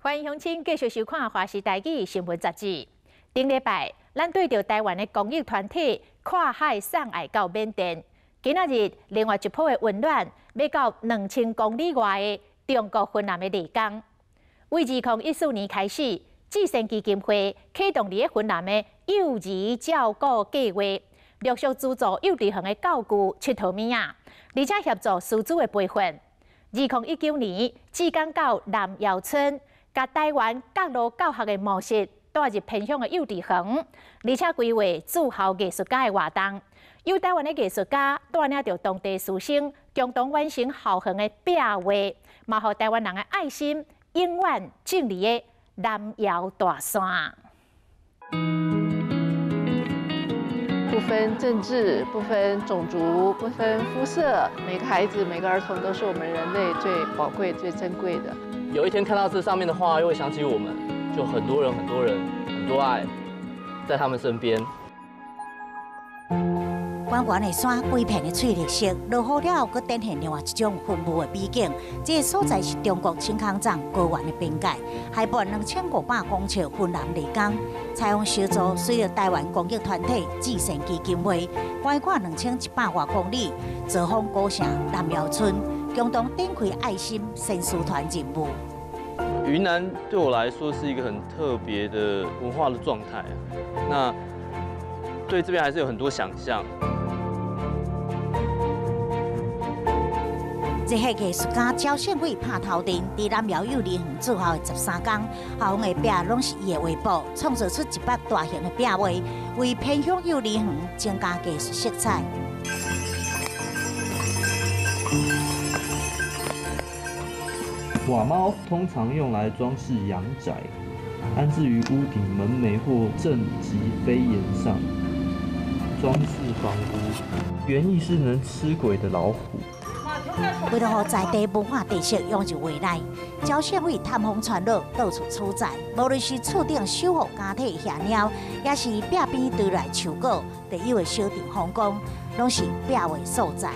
欢迎乡亲继续收看《华视台语新闻杂志》。顶礼拜，咱对着台湾的公益团体跨海送爱到缅甸。今仔日，另外一波的温暖要到2000公里外的中国云南的丽江。为2014年开始，智善基金会启动伫云南的幼儿照顾计划，陆续资助幼稚园的教具、佚佗物仔，而且协助师资的培训。2019年，志刚到南窑村。 甲台湾各路教学的模式带入偏乡的幼稚园，而且规划驻校艺术家的活动，由台湾的艺术家带领着当地师生，共同完成校园的壁画，嘛，互台湾人的爱心永远正立的南窑大山。 不分政治，不分种族，不分肤色，每个孩子、每个儿童都是我们人类最宝贵、最珍贵的。有一天看到这上面的话，又会想起我们，就很多人、很多爱，在他们身边。弯弯的山，规片的翠绿色，落雨了，佮展现另外一种丰富的美景。这个所在是中国青康藏高原的边界，海拔2500公尺，云南丽江。采用小组随着台湾公益团体智善基金会，拐跨2100多公里，走访古城南窑村，共同展开爱心善事团任务。云南对我来说是一个很特别的文化的状态，那对这边还是有很多想象。 这些艺术家招胜伟拍头阵，在南窑幼儿园驻校的13天，校园的壁拢是伊的画布，创造出100大型的壁画，为偏乡幼儿园增加艺术色彩。瓦猫通常用来装饰阳宅，安置于屋顶门楣或正极飞檐上，装饰房屋。原意是能吃鬼的老虎。 为了让在地文化特色涌入未来，招县委探风传乐，到处出在，无论是厝顶守护家体遐鸟，也是壁边堆来树果，特有的小镇风光，拢是壁画所在。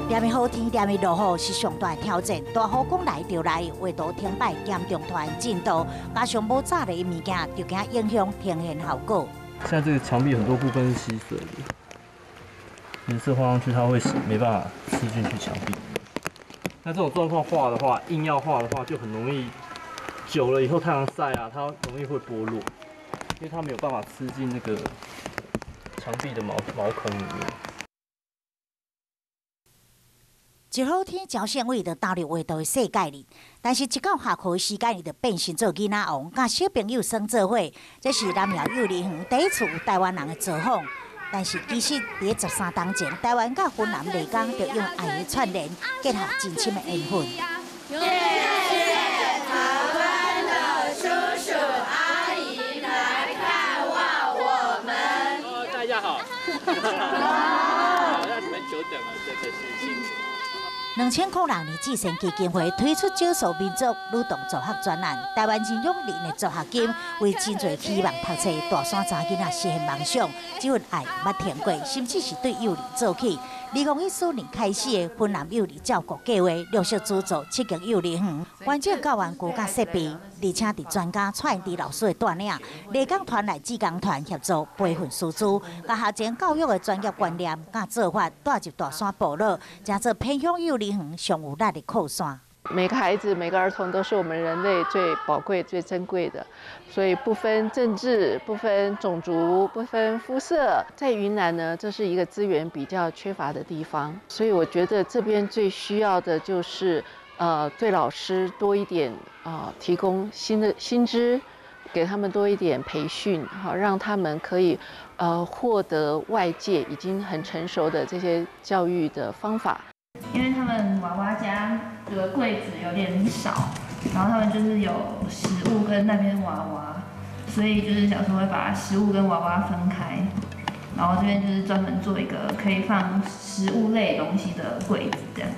连日好天，连日落雨是上大的挑战。大雨讲来就来，画图停摆严重拖延进度，加上无炸的物件，就惊影响呈现效果。现在这个墙壁很多部分是吸水的。 颜色画上去，它会没办法吃进去墙壁。那这种状况画的话，硬要画的话，就很容易久了以后太阳晒啊，它容易会剥落，因为它没有办法吃进那个墙壁的毛孔里面。一好天，招县委就投入画图的世界里，但是一到下课的时间，伊就变成做囡仔王，甲小朋友生做伙。这是南窑幼儿园第一次有台湾人的造访。 但是其实，伫13天前，台湾甲云南丽江就用爱的串联，结合真深的缘分。谢谢台湾的叔叔阿姨来看望我们。大家好。好，让你们久等了，真的是辛苦。 2006年，智善基金会推出少数民族女童助学专案，台湾真勇人的助学金，为真侪希望读册大山查囡仔实现梦想。这份爱捌停过，甚至是对幼儿做起。2014年开始的云南幼儿照顾计划，陆续资助7间幼儿园，完整教员具甲设备，而且伫专家蔡迪老师的带领，丽江团内志工团协助培训师资，甲校前教育的专业观念甲做法带入大山部落，成做偏乡幼儿园上有力的靠山。 每个孩子、每个儿童都是我们人类最宝贵、最珍贵的，所以不分政治、不分种族、不分肤色。在云南呢，这是一个资源比较缺乏的地方，所以我觉得这边最需要的就是，对老师多一点提供薪资，给他们多一点培训，好让他们可以获得外界已经很成熟的这些教育的方法。 因为他们娃娃家的柜子有点少，然后他们就是有食物跟那边娃娃，所以就是想说会把食物跟娃娃分开，然后这边就是专门做一个可以放食物类东西的柜子这样。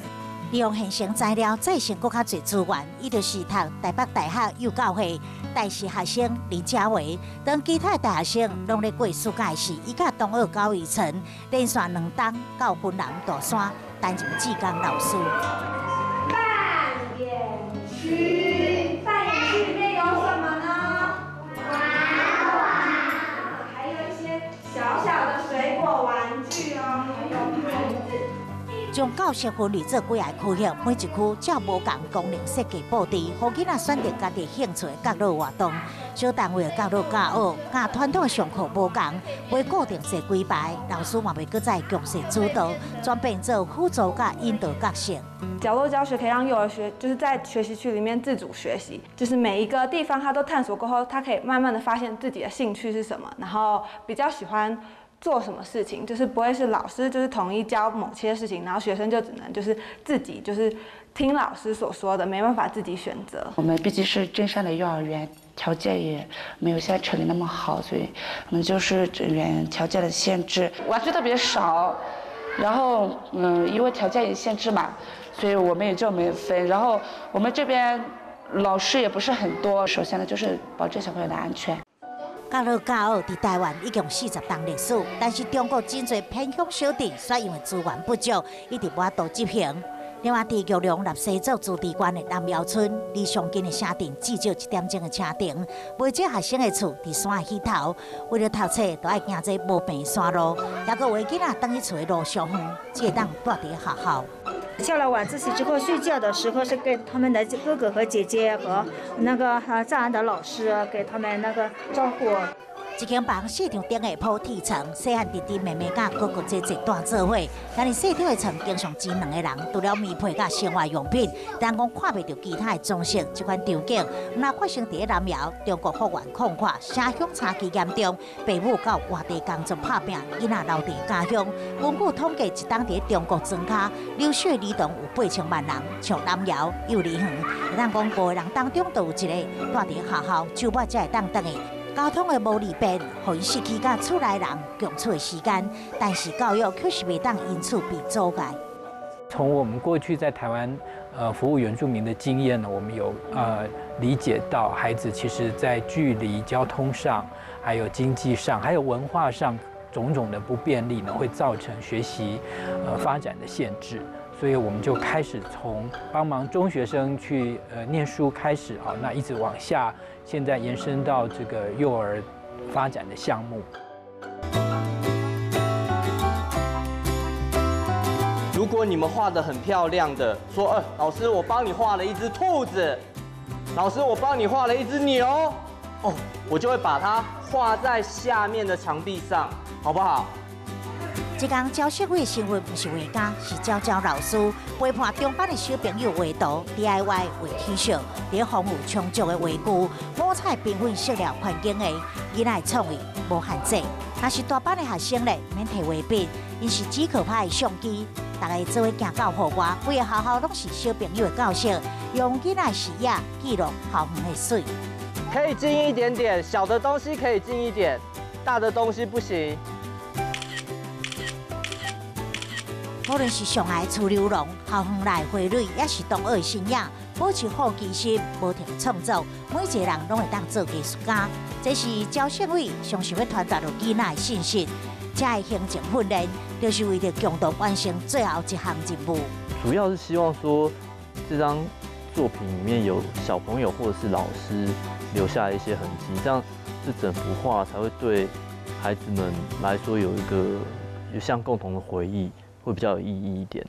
利用现成材料再生更较侪资源，伊就是读台北大学幼教会大四学生林家维，当其他大学生拢咧过暑假时，伊甲同学高以晨连续2冬到云南大山担任志工老师。扮演区。将教室分类做几个区域，每一区照无同功能设计布置，让囡仔选择家己兴趣的角落活动。小单位的角落教学，甲传统的上课无同，袂固定坐几排，老师嘛袂搁再强势主导，转变做辅助甲引导角色。角落教学可以让幼儿就是在学习区里面自主学习，就是每一个地方他都探索过后，他可以慢慢的发现自己的兴趣是什么，然后比较喜欢做什么事情，就是不会是老师就是统一教某些事情，然后学生就只能就是自己就是听老师所说的，没办法自己选择。我们毕竟是镇上的幼儿园，条件也没有现在城里那么好，所以我们就是人员条件的限制，玩具特别少。然后因为条件也限制嘛，所以我们也就没分。然后我们这边老师也不是很多，首先呢就是保证小朋友的安全。教落教学伫台湾已经40档历史，但是中国真侪偏乡小镇，却因为资源不足，一直无法度执行。另外，伫玉龙立西族自治县的南寮村，离上近的车站至少1点钟的车程，每只学生的厝伫山起头，为了读册，都爱行这无平山路，也个为囡仔等于厝的路上远，只会当住伫学校。下了晚自习之后睡觉的时候，是给他们的哥哥和姐姐和那个藏安的老师给他们那个照顾。一间房市场顶下铺铁床，细汉弟弟妹妹甲哥哥姐姐住做伙。但是细条的床经常挤2个人，除了棉被甲生活用品，人讲看袂到其他的装饰。这款场景，若发生伫南寮，中国复原况况，城乡差距严重，父母到外地工作打拼，囡仔留伫家乡。根据统计，一当伫中国庄脚流血儿童有8000万人，像南寮、幼儿园，咱讲5个人当中都有一个住伫学校，周末才会当回去。交通的无利便，互因失去甲厝内人共处的时间，但是教育确实袂当因此被阻碍。从我们过去在台湾服务原住民的经验呢，我们有理解到孩子其实在距离、交通上，还有经济上，还有文化上种种的不便利呢，会造成学习发展的限制。所以我们就开始从帮忙中学生去念书开始啊，那一直往下，现在延伸到这个幼儿发展的项目。如果你们画得很漂亮的，说老师我帮你画了一只兔子，老师我帮你画了一只牛，哦，我就会把它画在下面的墙壁上，好不好？这天教社会的身份不是画家，是教老师陪伴中班的小朋友画图 DIY 画 T 恤，在丰富充足的画具、五彩缤纷色料环境下，囡仔的创意无限制。若是大班的学生咧，免摕画笔，因是纸壳拍的相机，大家做伙行到户外，规个学校拢是小朋友的教室，用囡仔的视野记录校园的水。可以近一点点，小的东西可以近一点，大的东西不行。无论是上海出流浪、校园内花蕊，也是同学的信仰，保持好奇心，无停创作，每一个人拢会当做艺术家。这是教协会常想要传达到囡仔的信息。这个行政训练，就是为了共同完成最后一项任务。主要是希望说，这张作品里面有小朋友或者是老师留下来一些痕迹，这样这整幅画才会对孩子们来说有像共同的回忆。会比较有意义一点。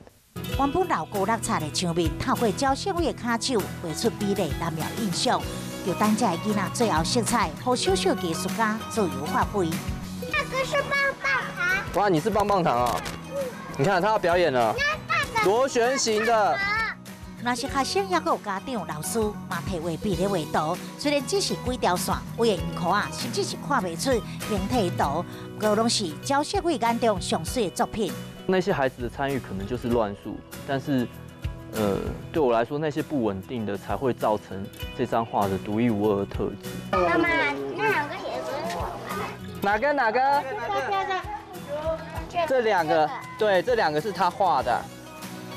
原本老高落差的墙面，透过教社会的卡手，画出美丽难描印象。就等这个囡仔最后色彩，让小小艺术家自由发挥。那个是棒棒糖。哇，你是棒棒糖啊！你看他要表演了，螺旋形的。若是学生，也有家长、老师嘛摕画笔咧画图，虽然只是几条线，画的唔可啊，甚至是看袂出形体图，都拢是教社会眼中上水的作品。那些孩子的参与可能就是乱数，但是，对我来说，那些不稳定的才会造成这张画的独一无二的特质。妈妈，那两个也是我的。哪个？这两个，对，这两个是他画的。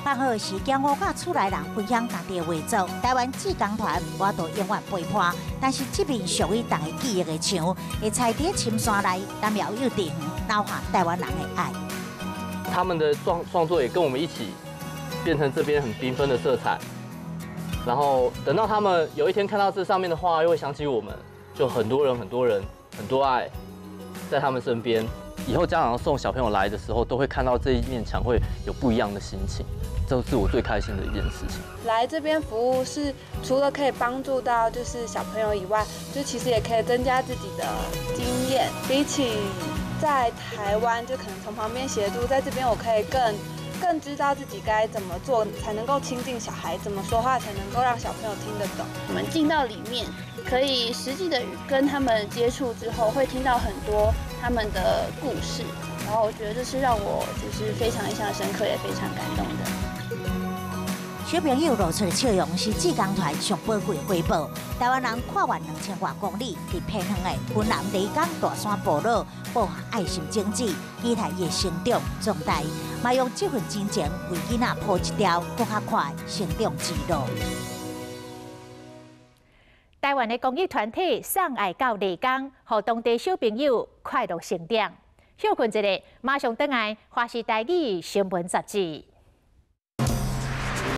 放学时，将我甲厝内人分享家己的画作。台湾志工团我都永远陪伴，但是这面属于大家记忆的墙，会踩伫深山内，南苗幼稚园留下台湾人的爱。他们的创作也跟我们一起变成这边很缤纷的色彩，然后等到他们有一天看到这上面的画，又会想起我们，就很多人很多爱在他们身边，以后家长送小朋友来的时候，都会看到这一面墙会有不一样的心情，这是我最开心的一件事情。来这边服务是除了可以帮助到就是小朋友以外，就其实也可以增加自己的经验。比起在台湾，就可能从旁边协助，在这边我可以更知道自己该怎么做才能够亲近小孩，怎么说话才能够让小朋友听得懂。我们进到里面，可以实际的跟他们接触之后，会听到很多他们的故事，然后我觉得这是让我就是非常印象深刻，也非常感动的。小朋友露出的笑容是志工团上宝贵的回报。台湾人跨越2000多公里，伫偏远的云南丽江大山部落，播下爱心种子，期待伊的成长壮大，嘛用这份真情为囡仔铺一条更较快成长之路。台湾的公益团体送爱到丽江，让当地小朋友快乐成长。休困一下，马上回来，华视台语新闻杂志。